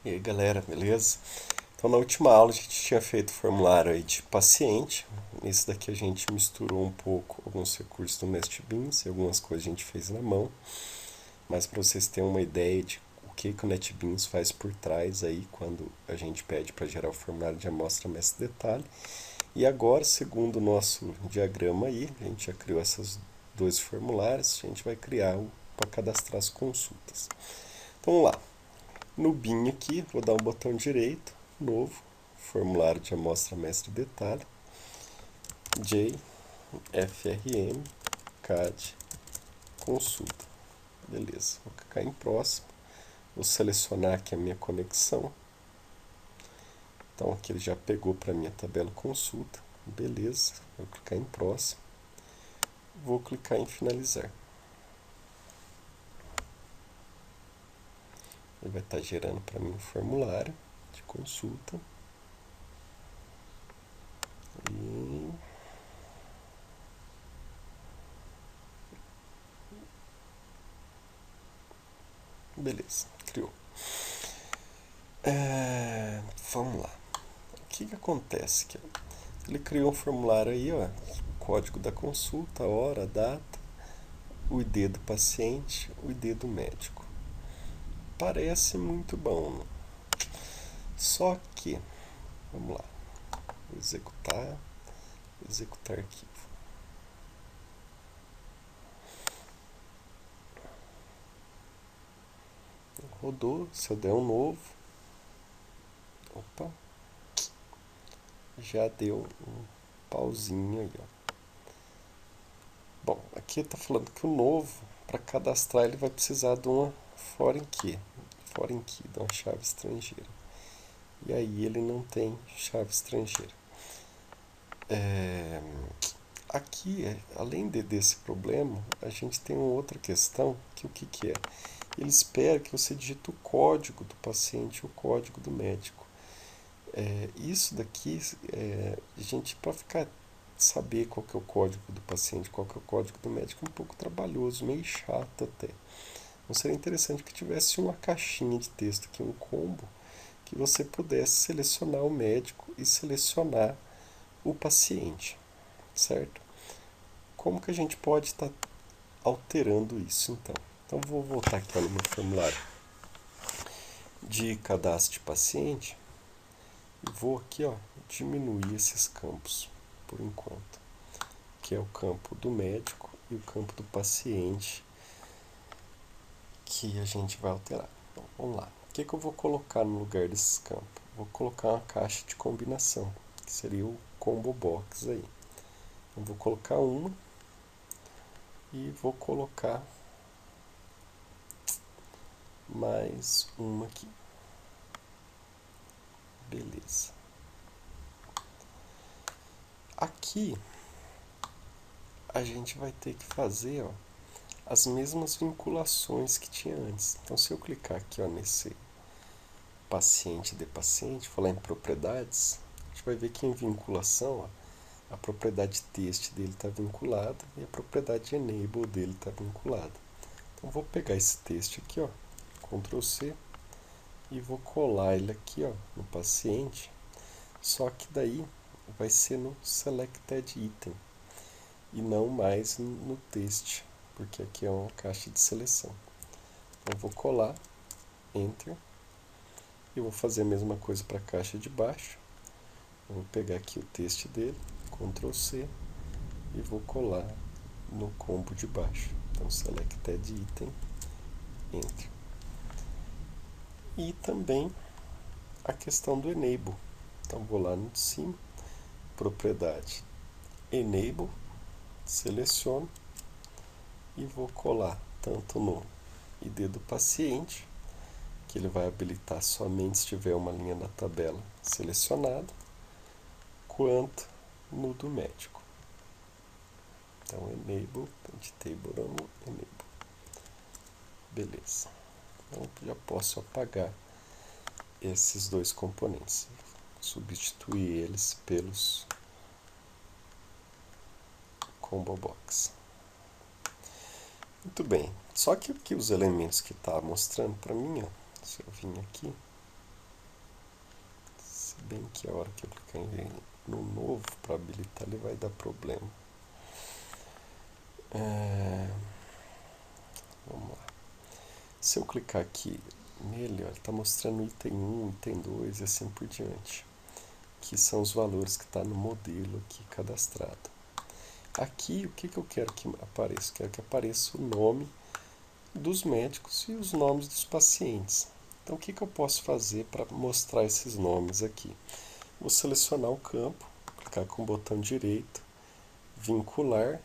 E aí, galera, beleza? Então, na última aula a gente tinha feito o formulário aí de paciente. Nesse daqui a gente misturou um pouco alguns recursos do NetBeans e algumas coisas a gente fez na mão. Mas para vocês terem uma ideia de o que o NetBeans faz por trás aí quando a gente pede para gerar o formulário de amostra mais detalhe. E agora, segundo o nosso diagrama aí, a gente já criou esses dois formulários, a gente vai criar um para cadastrar as consultas. Então, vamos lá. No BIM aqui, vou dar um botão direito, novo, formulário de amostra mestre detalhe, J, FRM, CAD, consulta. Beleza, vou clicar em próximo, vou selecionar aqui a minha conexão. Então aqui ele já pegou para minha tabela consulta, beleza, vou clicar em próximo, vou clicar em finalizar. Ele vai estar gerando para mim um formulário de consulta. E beleza, criou. Vamos lá. O que acontece aqui? Ele criou um formulário aí, ó, código da consulta, hora, data, o ID do paciente, o ID do médico. Parece muito bom, né? Só que, vamos lá, vou executar arquivo. Rodou, se eu der um novo, opa, já deu um pauzinho aí, ó. Bom, aqui está falando que o novo, para cadastrar, ele vai precisar de uma foreign key, de uma chave estrangeira. E aí ele não tem chave estrangeira. Aqui, além desse problema, a gente tem uma outra questão, que o que é? Ele espera que você digite o código do paciente e o código do médico. Isso daqui, a gente, para saber qual que é o código do paciente, qual que é o código do médico, é um pouco trabalhoso, meio chato até. Não seria interessante que tivesse uma caixinha de texto aqui, um combo, que você pudesse selecionar o médico e selecionar o paciente, certo? Como que a gente pode estar alterando isso então? Então vou voltar aqui no meu formulário de cadastro de paciente e vou aqui, ó, diminuir esses campos por enquanto, que é o campo do médico e o campo do paciente que a gente vai alterar. Então, vamos lá. O que eu vou colocar no lugar desses campos? Vou colocar uma caixa de combinação, que seria o combo box aí. Eu vou colocar uma e vou colocar mais uma aqui. Beleza. Aqui a gente vai ter que fazer, ó, as mesmas vinculações que tinha antes. Então, se eu clicar aqui, ó, nesse paciente de paciente, falar em propriedades, a gente vai ver que em vinculação, ó, a propriedade teste dele está vinculada e a propriedade enable dele está vinculada. Então, vou pegar esse texto aqui, ó, Ctrl C, e vou colar ele aqui, ó, no paciente, só que daí vai ser no selected item e não mais no texto, porque aqui é uma caixa de seleção. Então, vou colar, Enter, e vou fazer a mesma coisa para a caixa de baixo. Eu vou pegar aqui o texto dele, Ctrl C, e vou colar no combo de baixo. Então, selected item, Enter. E também a questão do enable. Então, vou lá no de cima, propriedade enable, seleciono e vou colar tanto no ID do paciente, que ele vai habilitar somente se tiver uma linha da tabela selecionada, quanto no do médico. Então, enable, table enable. Beleza. Então, já posso apagar esses dois componentes, substituir eles pelos combo box. Muito bem. Só que aqui os elementos que está mostrando para mim, ó, se eu vim aqui, bem que a hora que eu clicar no novo para habilitar ele vai dar problema. Vamos lá. Se eu clicar aqui nele, ó, ele está mostrando item 1, item 2 e assim por diante. Que são os valores que está no modelo aqui cadastrado. Aqui, o que eu quero que apareça? Quero que apareça o nome dos médicos e os nomes dos pacientes. Então, o que eu posso fazer para mostrar esses nomes aqui? Vou selecionar o campo, clicar com o botão direito, vincular,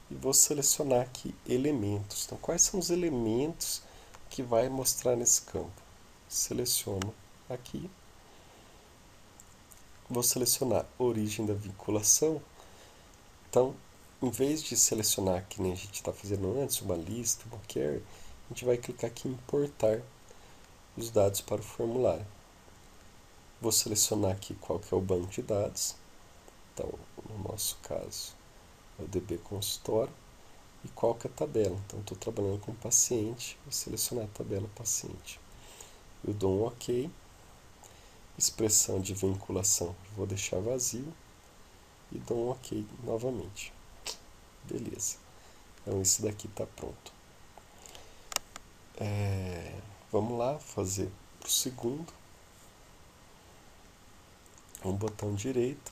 e vou selecionar aqui elementos. Então, quais são os elementos que vai mostrar nesse campo? Seleciono aqui. Vou selecionar a origem da vinculação. Então, em vez de selecionar, que nem a gente está fazendo antes, uma lista, uma query, a gente vai clicar aqui em importar os dados para o formulário. Vou selecionar aqui qual que é o banco de dados. Então, no nosso caso, é o DB consultório. E qual que é a tabela. Então, estou trabalhando com paciente, vou selecionar a tabela paciente. Eu dou um OK. Expressão de vinculação, vou deixar vazio. E dou um OK novamente. Beleza. Então, esse daqui está pronto. Vamos lá fazer para o segundo. Um botão direito.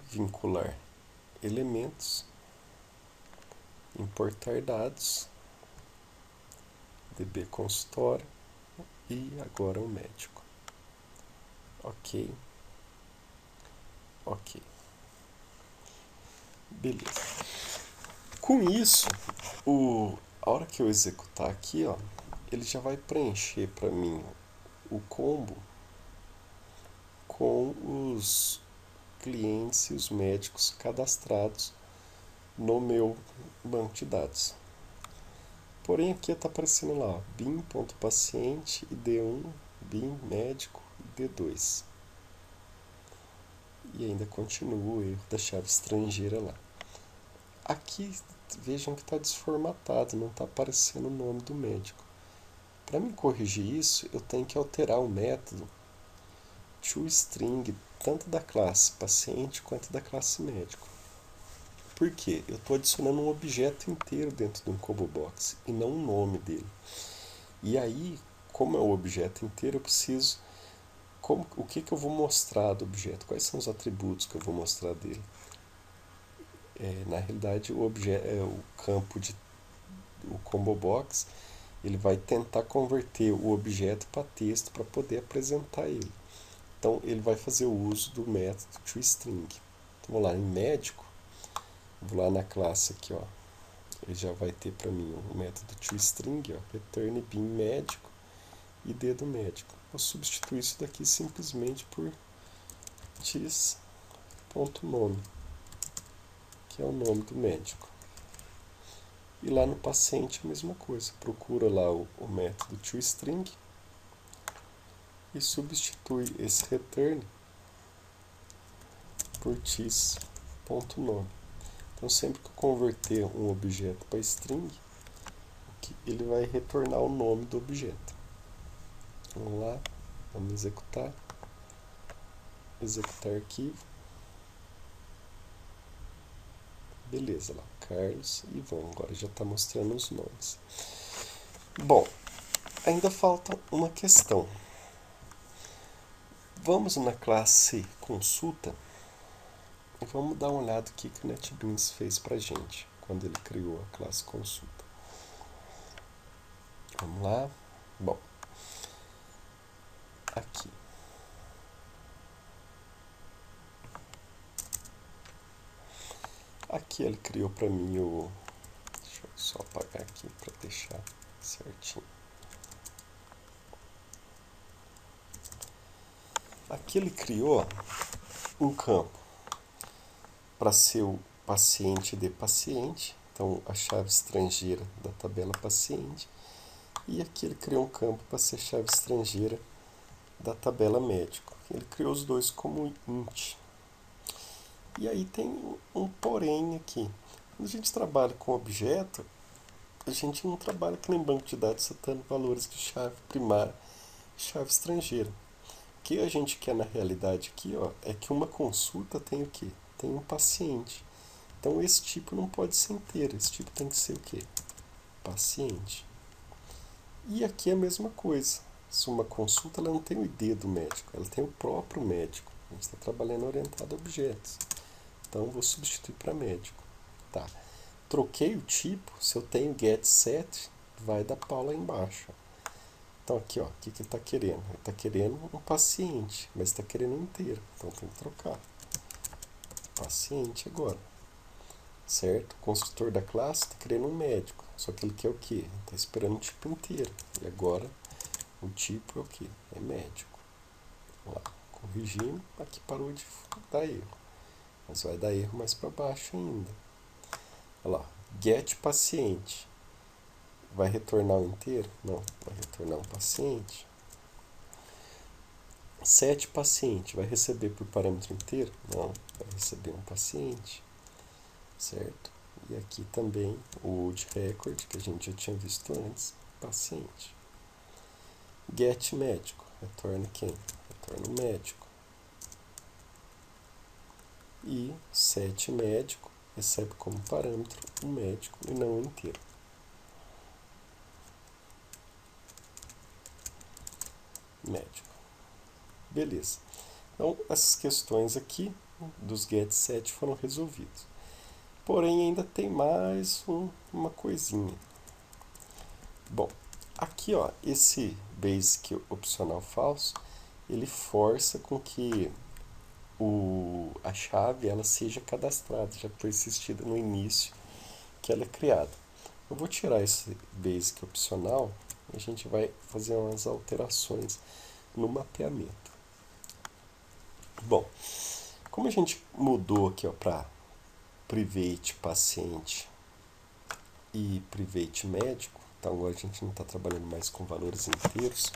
Vincular elementos. Importar dados. DB consultório. E agora o médico. OK. OK. Beleza. Com isso, a hora que eu executar aqui, ó, ele já vai preencher para mim o combo com os clientes e os médicos cadastrados no meu banco de dados. Porém, aqui está aparecendo lá, BIM.paciente, ID1, BIM médico, ID2. E ainda continua o erro da chave estrangeira lá. Aqui, vejam que está desformatado, não está aparecendo o nome do médico. Para me corrigir isso, eu tenho que alterar o método toString, tanto da classe paciente quanto da classe médico. Por quê? Eu estou adicionando um objeto inteiro dentro de um combo box e não o nome dele. E aí, como é o objeto inteiro, eu preciso... o que eu vou mostrar do objeto? Quais são os atributos que eu vou mostrar dele? Na realidade, o campo o combo box, ele vai tentar converter o objeto para texto para poder apresentar ele. Então, ele vai fazer o uso do método toString. Então, vou lá em médico, vou lá na classe aqui, ó. Ele já vai ter para mim o método toString, ó, return bin médico e D do médico. Vou substituir isso daqui simplesmente por tis.nome, que é o nome do médico. E lá no paciente a mesma coisa. Procura lá o método toString e substitui esse return por tis.nome. Então, sempre que eu converter um objeto para string, ele vai retornar o nome do objeto. Vamos lá, vamos executar. Executar arquivo. Beleza, lá, Carlos e Ivan. Agora já está mostrando os nomes. Bom, ainda falta uma questão. Vamos na classe consulta e vamos dar uma olhada o que o NetBeans fez para a gente quando ele criou a classe consulta. Vamos lá. Bom, aqui. Aqui ele criou para mim o... Deixa eu só apagar aqui para deixar certinho. Aqui ele criou um campo para ser o paciente de paciente, então a chave estrangeira da tabela paciente, e aqui ele criou um campo para ser chave estrangeira da tabela médico. Ele criou os dois como int. E aí tem um porém aqui. Quando a gente trabalha com objeto, a gente não trabalha que nem banco de dados setando valores de chave primária e chave estrangeira. O que a gente quer na realidade aqui, ó, é que uma consulta tem o quê? Tem um paciente. Então esse tipo não pode ser inteiro, esse tipo tem que ser o quê? Paciente. E aqui é a mesma coisa. Se uma consulta ela não tem o ID do médico, ela tem o próprio médico. A gente está trabalhando orientado a objetos. Então vou substituir para médico. Tá. Troquei o tipo, se eu tenho get set, vai dar pau lá embaixo. Então aqui, ó, o que ele está querendo? Ele está querendo um paciente, mas está querendo um inteiro. Então tem que trocar. Paciente agora. Certo? O construtor da classe está querendo um médico. Só que ele quer o quê? Está esperando o tipo inteiro. E agora o tipo é o quê? É médico. Vamos lá. Corrigindo. Aqui parou de dar erro. Mas vai dar erro mais para baixo ainda. Olha lá. Get paciente. Vai retornar o inteiro? Não. Vai retornar um paciente. Set paciente. Vai receber por parâmetro inteiro? Não. Vai receber um paciente. Certo? E aqui também o old record, que a gente já tinha visto antes, paciente. Get médico, retorna quem? Retorna o médico. E set médico recebe como parâmetro o médico e não o inteiro. Médico. Beleza. Então, essas questões aqui dos get set foram resolvidas. Porém, ainda tem mais uma coisinha. Bom, aqui, ó, esse basic opcional falso, ele força com que a chave ela seja cadastrada, já foi insistida no início que ela é criada. Eu vou tirar esse basic opcional e a gente vai fazer umas alterações no mapeamento. Bom, como a gente mudou aqui para private paciente e private médico, então agora a gente não está trabalhando mais com valores inteiros,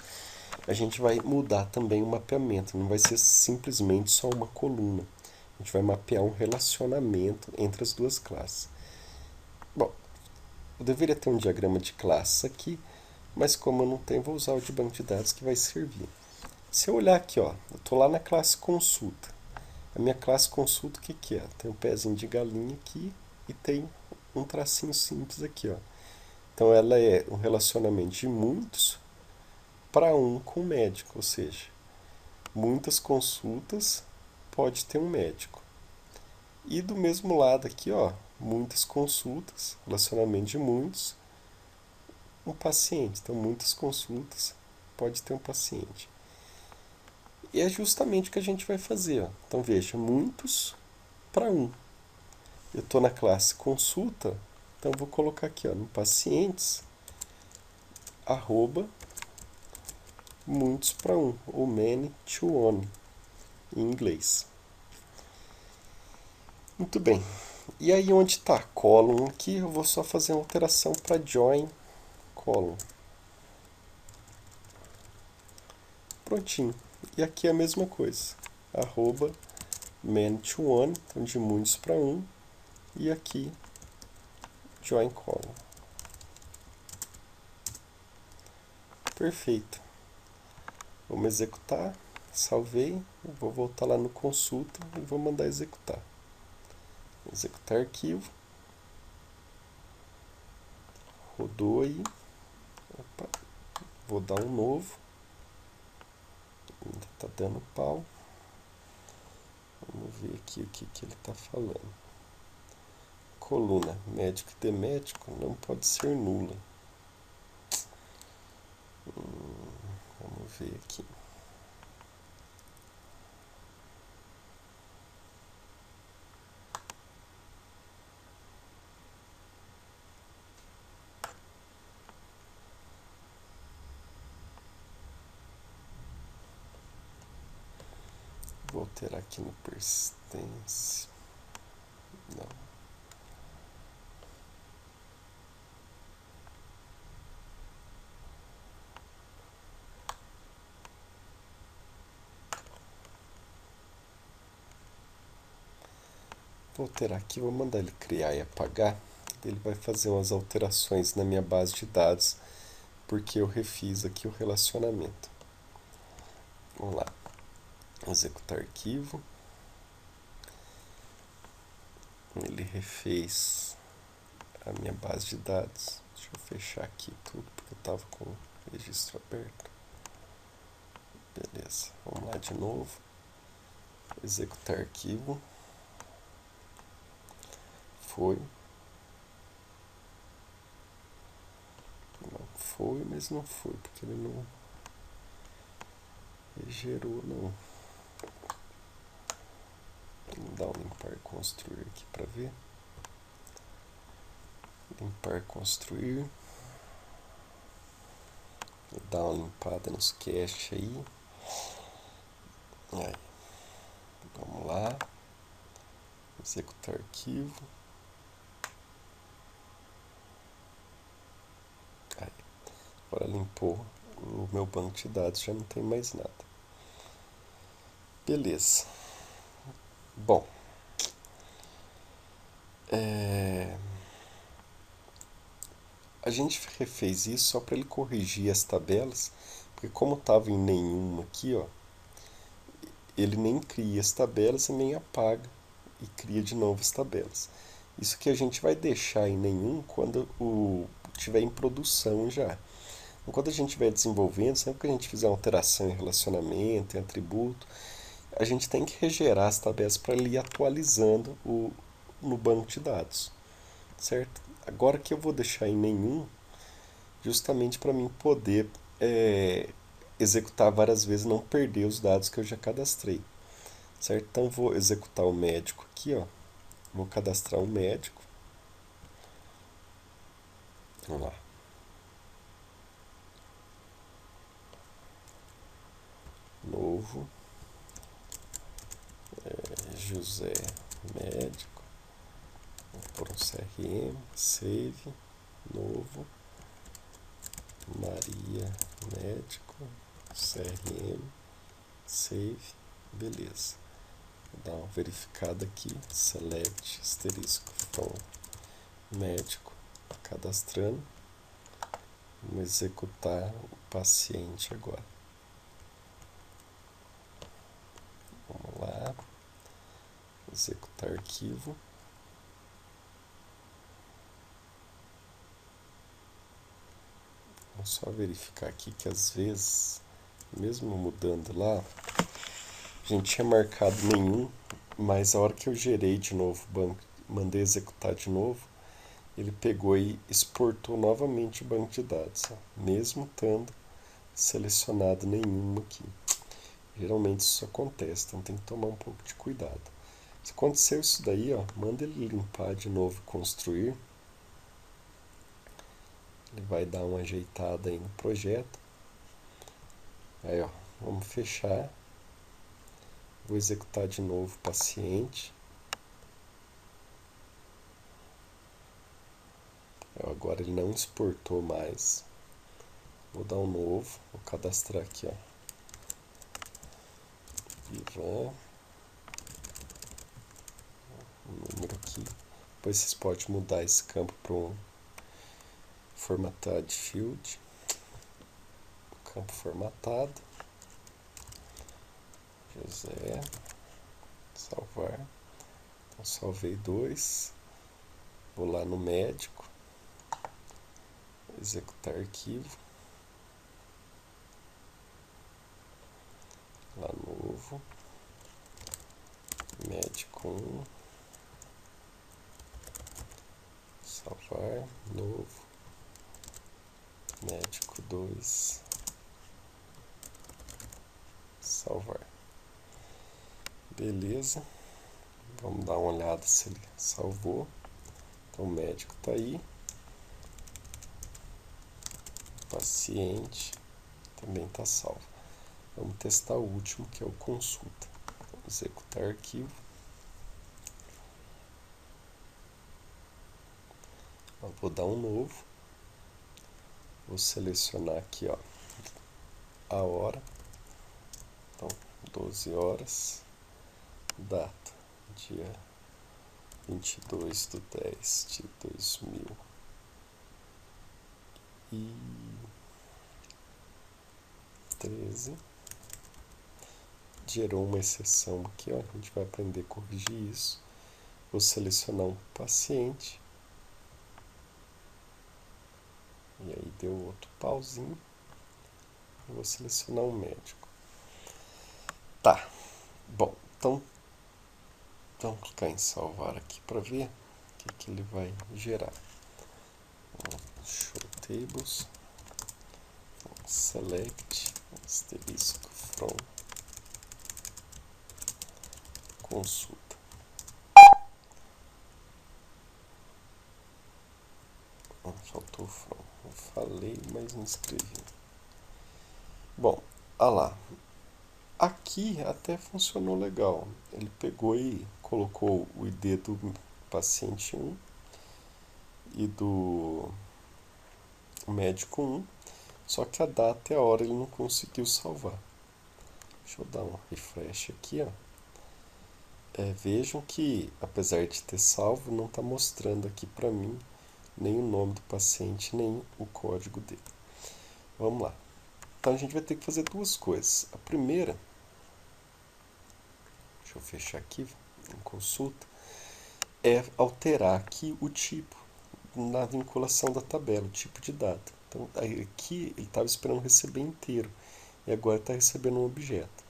a gente vai mudar também o mapeamento, não vai ser simplesmente só uma coluna. A gente vai mapear um relacionamento entre as duas classes. Bom, eu deveria ter um diagrama de classes aqui, mas como eu não tenho, vou usar o de banco de dados que vai servir. Se eu olhar aqui, ó, eu estou lá na classe consulta. A minha classe consulta, o que é? Tem um pezinho de galinha aqui e tem um tracinho simples aqui, ó. Então ela é um relacionamento de muitos para um com o médico, ou seja, muitas consultas pode ter um médico. E do mesmo lado aqui, ó, muitas consultas, relacionamento de muitos, um paciente. Então muitas consultas pode ter um paciente. E é justamente o que a gente vai fazer, ó. Então veja, muitos para um. Eu estou na classe consulta, então vou colocar aqui, ó, no pacientes, arroba, muitos para um, ou many to one, em inglês. Muito bem. E aí onde está column aqui, eu vou só fazer uma alteração para join column. Prontinho. E aqui é a mesma coisa. Arroba many to one, então de muitos para um. E aqui join column. Perfeito. Vamos executar. Salvei. Vou voltar lá no consulta e vou mandar executar. Executar arquivo. Rodou aí. Opa. Vou dar um novo. Ainda está dando pau. Vamos ver aqui o que ele está falando. Coluna médico e demédico não pode ser nula. Vamos ver aqui. Vou alterar aqui no persistence. Não. Vou alterar aqui, vou mandar ele criar e apagar. Ele vai fazer umas alterações na minha base de dados, porque eu refiz aqui o relacionamento. Vamos lá. Executar arquivo. Ele refez a minha base de dados. Deixa eu fechar aqui tudo porque eu estava com o registro aberto. Beleza, vamos lá de novo. Executar arquivo. Foi. Não foi, mas não foi, porque ele não gerou, não. Vamos dar um limpar e construir aqui para ver. Limpar e construir. Vou dar uma limpada nos caches aí. Aí. Vamos lá. Executar arquivo. Aí. Agora limpou o meu banco de dados, já não tem mais nada. Beleza. Bom. A gente refez isso só para ele corrigir as tabelas, porque como estava em nenhuma aqui, ó, ele nem cria as tabelas e nem apaga e cria de novo as tabelas. Isso que a gente vai deixar em nenhum quando estiver em produção já. Então, quando a gente estiver desenvolvendo, sempre que a gente fizer alteração em relacionamento, em atributo, a gente tem que regerar as tabelas para ele ir atualizando no banco de dados, certo? Agora que eu vou deixar em nenhum, justamente para mim poder executar várias vezes, não perder os dados que eu já cadastrei, certo? Então vou executar o médico aqui, ó. Vou cadastrar um médico. Vamos lá. Novo. José médico. Vou pôr um CRM. Save. Novo. Maria médico. CRM. Save. Beleza. Vou dar uma verificada aqui. Select asterisco from médico. Cadastrando. Vamos executar o paciente agora. Vamos lá. Executar arquivo. Vamos só verificar aqui que às vezes, mesmo mudando lá, a gente tinha marcado nenhum, mas a hora que eu gerei de novo o banco, mandei executar de novo, ele pegou e exportou novamente o banco de dados, ó, mesmo estando selecionado nenhum aqui. Geralmente isso acontece, então tem que tomar um pouco de cuidado. Se aconteceu isso daí, ó, manda ele limpar de novo e construir. Ele vai dar uma ajeitada aí no projeto. Aí, ó, vamos fechar. Vou executar de novo o paciente. Agora ele não exportou mais. Vou dar um novo. Vou cadastrar aqui, ó. Ivan. O número aqui. Depois vocês podem mudar esse campo para um formatado field. Campo formatado. José. Salvar. Então salvei 2. Vou lá no médico. Executar arquivo. Lá novo. Médico 1. Salvar. Novo. Médico 2. Salvar. Beleza. Vamos dar uma olhada se ele salvou. Então o médico está aí. Paciente também está salvo. Vamos testar o último, que é o consulta. Executar arquivo. Eu vou dar um novo. Vou selecionar aqui, ó, a hora. Então, 12 horas. Data, dia 22/10/2013. gerou uma exceção aqui, ó. A gente vai aprender a corrigir isso. Vou selecionar um paciente. E aí deu outro pauzinho. Eu vou selecionar um médico. Tá. Bom, então vamos clicar em salvar aqui para ver o que ele vai gerar. Show tables, select, asterisco from, consulta. Faltou from. Eu falei, mas não escrevi. Bom, olha lá. Aqui até funcionou legal. Ele pegou e colocou o ID do paciente 1 e do médico 1, só que a data e a hora ele não conseguiu salvar. Deixa eu dar um refresh aqui, ó. Vejam que, apesar de ter salvo, não está mostrando aqui para mim nem o nome do paciente, nem o código dele. Vamos lá. Então a gente vai ter que fazer duas coisas. A primeira, deixa eu fechar aqui em consulta, é alterar aqui o tipo na vinculação da tabela, o tipo de data. Então aqui ele estava esperando receber inteiro e agora está recebendo um objeto.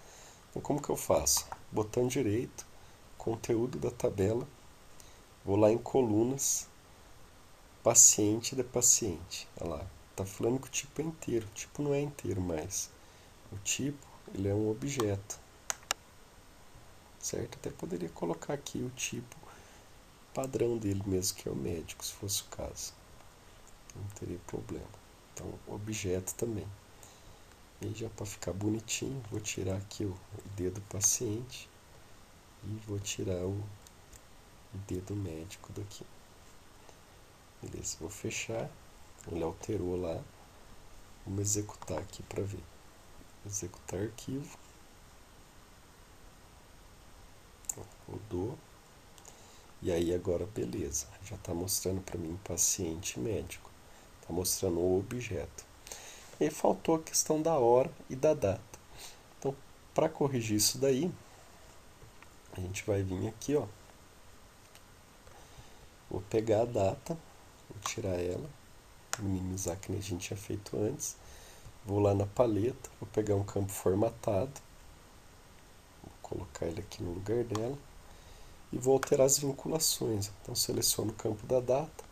Então como que eu faço? Botão direito, conteúdo da tabela, vou lá em colunas, paciente de paciente. Olha lá, está falando que o tipo é inteiro. O tipo não é inteiro mais. O tipo ele é um objeto. Certo? Até poderia colocar aqui o tipo padrão dele mesmo, que é o médico, se fosse o caso. Não teria problema. Então, objeto também. E já para ficar bonitinho, vou tirar aqui o ID do paciente e vou tirar o ID do médico daqui. Beleza, vou fechar. Ele alterou lá. Vamos executar aqui para ver. Executar arquivo. Rodou. E aí agora beleza. Já está mostrando para mim paciente médico. Está mostrando o objeto. E faltou a questão da hora e da data. Então, para corrigir isso daí, a gente vai vir aqui, ó. Vou pegar a data, vou tirar ela, minimizar que nem a gente tinha feito antes. Vou lá na paleta, vou pegar um campo formatado, vou colocar ele aqui no lugar dela e vou alterar as vinculações. Então seleciono o campo da data,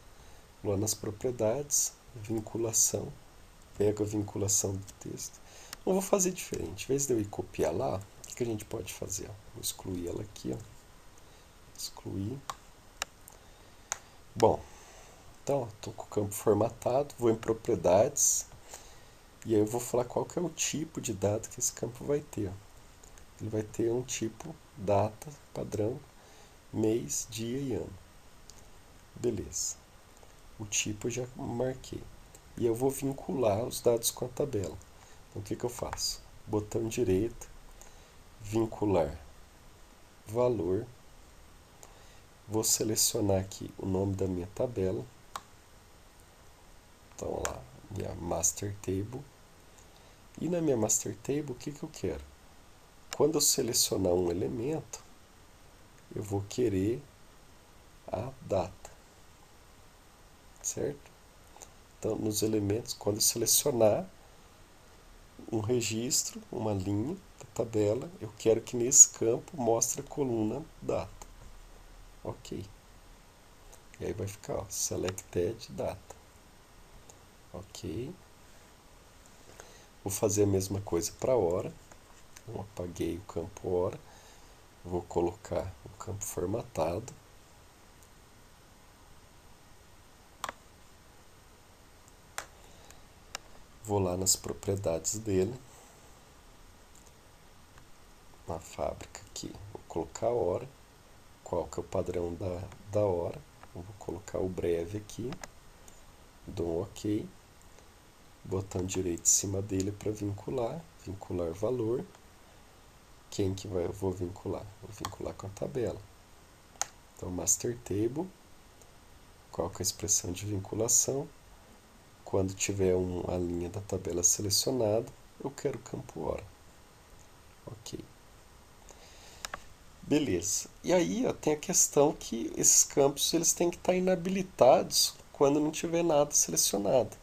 vou lá nas propriedades, vinculação, pego a vinculação do texto. Não vou fazer diferente, em vez de eu ir copiar lá, o que a gente pode fazer? Vou excluir ela aqui, ó. Excluir. Bom, então estou com o campo formatado, vou em propriedades e aí eu vou falar qual que é o tipo de dado que esse campo vai ter. Ele vai ter um tipo data, padrão, mês, dia e ano. Beleza. O tipo eu já marquei. E eu vou vincular os dados com a tabela. Então o que eu faço? Botão direito, vincular valor. Vou selecionar aqui o nome da minha tabela. Então lá, minha master table. E na minha master table, o que eu quero? Quando eu selecionar um elemento, eu vou querer a data. Certo? Então, nos elementos, quando eu selecionar um registro, uma linha da tabela, eu quero que nesse campo mostre a coluna data. Ok. E aí vai ficar, ó, selected data. Ok. Vou fazer a mesma coisa para hora. Então, apaguei o campo hora. Vou colocar o campo formatado. Vou lá nas propriedades dele. Na fábrica aqui. Vou colocar a hora. Qual que é o padrão da hora. Eu vou colocar o breve aqui. Dou um OK. Botão direito em cima dele para vincular. Vincular valor. Quem que eu vou vincular? Vou vincular com a tabela. Então, master table. Qual que é a expressão de vinculação? Quando tiver a linha da tabela selecionada, eu quero o campo hora. Ok. Beleza. E aí, ó, tem a questão que esses campos eles têm que estar inabilitados quando não tiver nada selecionado.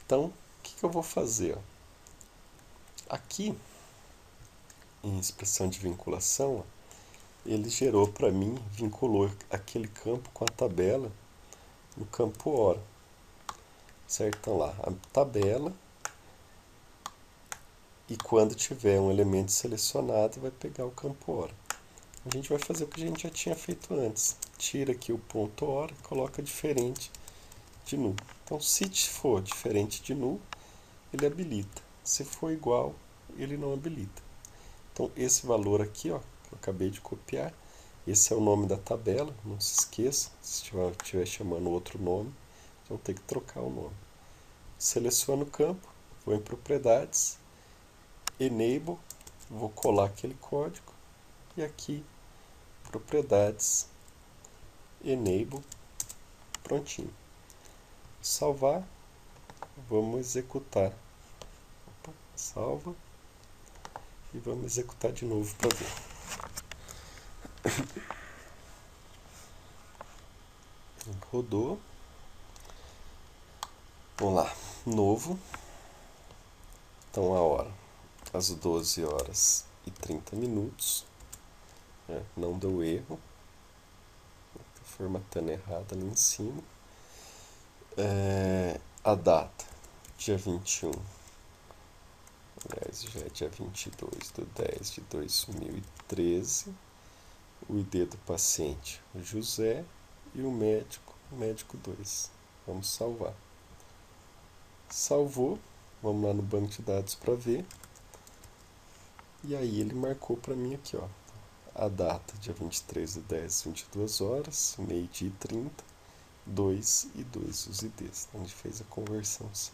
Então, o que eu vou fazer? Ó? Aqui, em expressão de vinculação, ó, ele gerou para mim, vinculou aquele campo com a tabela no campo hora. Certo? Então lá, a tabela, e quando tiver um elemento selecionado, vai pegar o campo hora. A gente vai fazer o que a gente já tinha feito antes. Tira aqui o ponto hora e coloca diferente de null. Então, se for diferente de null, ele habilita. Se for igual, ele não habilita. Então, esse valor aqui, ó, que eu acabei de copiar, esse é o nome da tabela, não se esqueça. Se estiver chamando outro nome, vão ter que trocar o nome. Seleciono o campo, vou em propriedades, enable, vou colar aquele código, e aqui, propriedades, enable, prontinho. Salvar, vamos executar. Opa, salva e vamos executar de novo para ver. Rodou. Vamos lá, novo. Então a hora, às 12 horas e 30 minutos. Não deu erro. Estou formatando errado ali em cima. A data, dia 21. Aliás, já é dia 22/10/2013. O ID do paciente, o José, e o médico 2. Vamos salvar. Salvou, vamos lá no banco de dados para ver. E aí ele marcou para mim aqui, ó, a data, dia 23/10, 22 horas, meio-dia e 30, 2 e 2 os IDs. Então a gente fez a conversão certa.